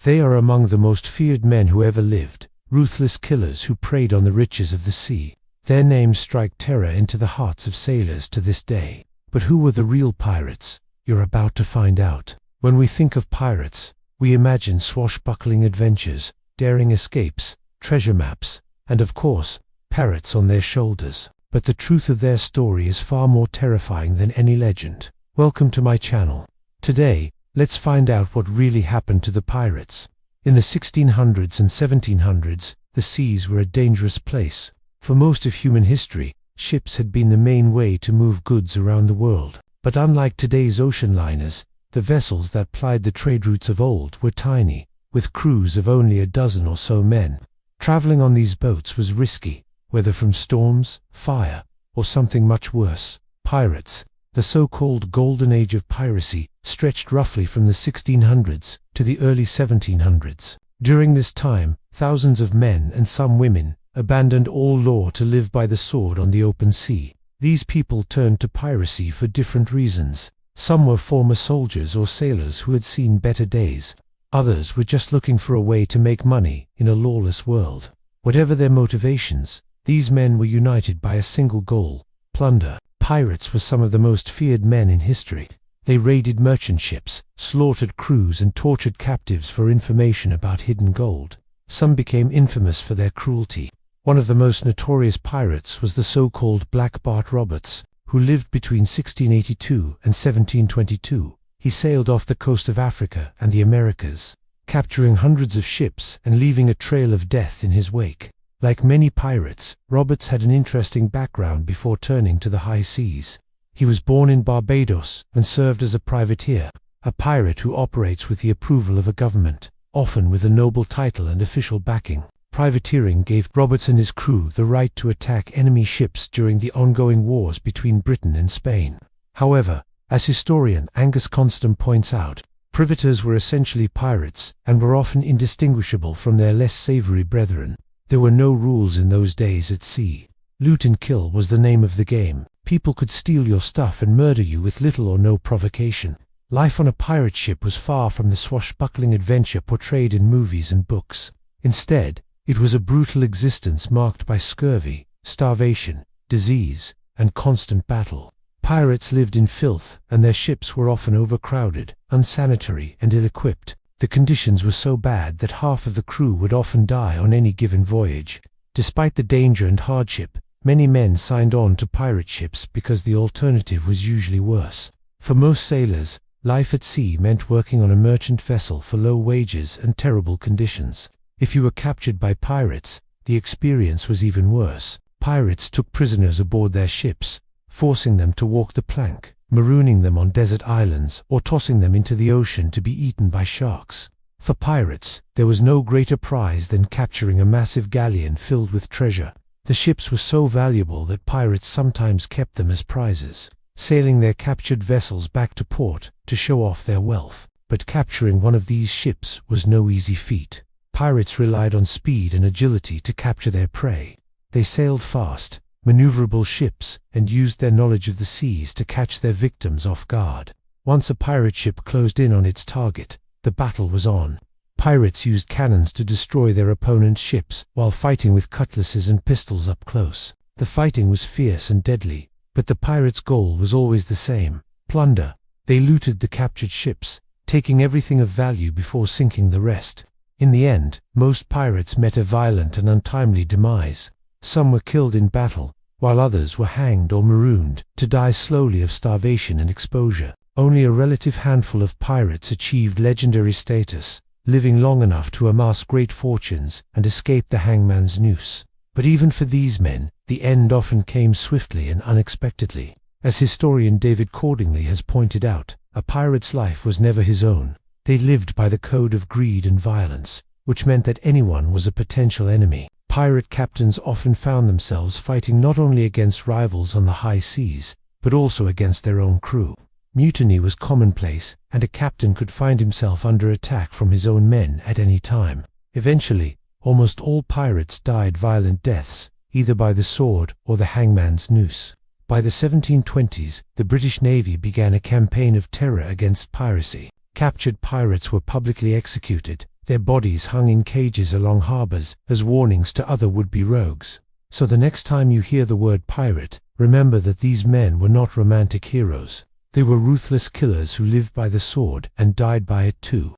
They are among the most feared men who ever lived, ruthless killers who preyed on the riches of the sea. Their names strike terror into the hearts of sailors to this day. But who were the real pirates? You're about to find out. When we think of pirates, we imagine swashbuckling adventures, daring escapes, treasure maps, and of course, parrots on their shoulders. But the truth of their story is far more terrifying than any legend. Welcome to my channel. Today, let's find out what really happened to the pirates. In the 1600s and 1700s, the seas were a dangerous place. For most of human history, ships had been the main way to move goods around the world. But unlike today's ocean liners, the vessels that plied the trade routes of old were tiny, with crews of only a dozen or so men. Traveling on these boats was risky, whether from storms, fire, or something much worse, pirates. The so-called Golden Age of Piracy stretched roughly from the 1600s to the early 1700s. During this time, thousands of men and some women abandoned all law to live by the sword on the open sea. These people turned to piracy for different reasons. Some were former soldiers or sailors who had seen better days. Others were just looking for a way to make money in a lawless world. Whatever their motivations, these men were united by a single goal: plunder. Pirates were some of the most feared men in history. They raided merchant ships, slaughtered crews, and tortured captives for information about hidden gold. Some became infamous for their cruelty. One of the most notorious pirates was the so-called Black Bart Roberts, who lived between 1682 and 1722. He sailed off the coast of Africa and the Americas, capturing hundreds of ships and leaving a trail of death in his wake. Like many pirates, Roberts had an interesting background before turning to the high seas. He was born in Barbados and served as a privateer, a pirate who operates with the approval of a government, often with a noble title and official backing. Privateering gave Roberts and his crew the right to attack enemy ships during the ongoing wars between Britain and Spain. However, as historian Angus Constant points out, privateers were essentially pirates and were often indistinguishable from their less savory brethren. There were no rules in those days at sea. Loot and kill was the name of the game. People could steal your stuff and murder you with little or no provocation. Life on a pirate ship was far from the swashbuckling adventure portrayed in movies and books. Instead, it was a brutal existence marked by scurvy, starvation, disease, and constant battle. Pirates lived in filth, and their ships were often overcrowded, unsanitary, and ill-equipped. The conditions were so bad that half of the crew would often die on any given voyage. Despite the danger and hardship, many men signed on to pirate ships because the alternative was usually worse. For most sailors, life at sea meant working on a merchant vessel for low wages and terrible conditions. If you were captured by pirates, the experience was even worse. Pirates took prisoners aboard their ships, forcing them to walk the plank, marooning them on desert islands, or tossing them into the ocean to be eaten by sharks. For pirates, there was no greater prize than capturing a massive galleon filled with treasure. The ships were so valuable that pirates sometimes kept them as prizes, sailing their captured vessels back to port to show off their wealth. But capturing one of these ships was no easy feat. Pirates relied on speed and agility to capture their prey. They sailed fast, maneuverable ships, and used their knowledge of the seas to catch their victims off guard. Once a pirate ship closed in on its target, the battle was on. Pirates used cannons to destroy their opponent's ships while fighting with cutlasses and pistols up close. The fighting was fierce and deadly, but the pirates' goal was always the same: plunder. They looted the captured ships, taking everything of value before sinking the rest. In the end, most pirates met a violent and untimely demise. Some were killed in battle, while others were hanged or marooned to die slowly of starvation and exposure. Only a relative handful of pirates achieved legendary status, living long enough to amass great fortunes and escape the hangman's noose. But even for these men, the end often came swiftly and unexpectedly. As historian David Cordingley has pointed out, a pirate's life was never his own. They lived by the code of greed and violence, which meant that anyone was a potential enemy. Pirate captains often found themselves fighting not only against rivals on the high seas, but also against their own crew. Mutiny was commonplace, and a captain could find himself under attack from his own men at any time. Eventually, almost all pirates died violent deaths, either by the sword or the hangman's noose. By the 1720s, the British Navy began a campaign of terror against piracy. Captured pirates were publicly executed, Their bodies hung in cages along harbors as warnings to other would-be rogues. So the next time you hear the word pirate, remember that these men were not romantic heroes. They were ruthless killers who lived by the sword and died by it too.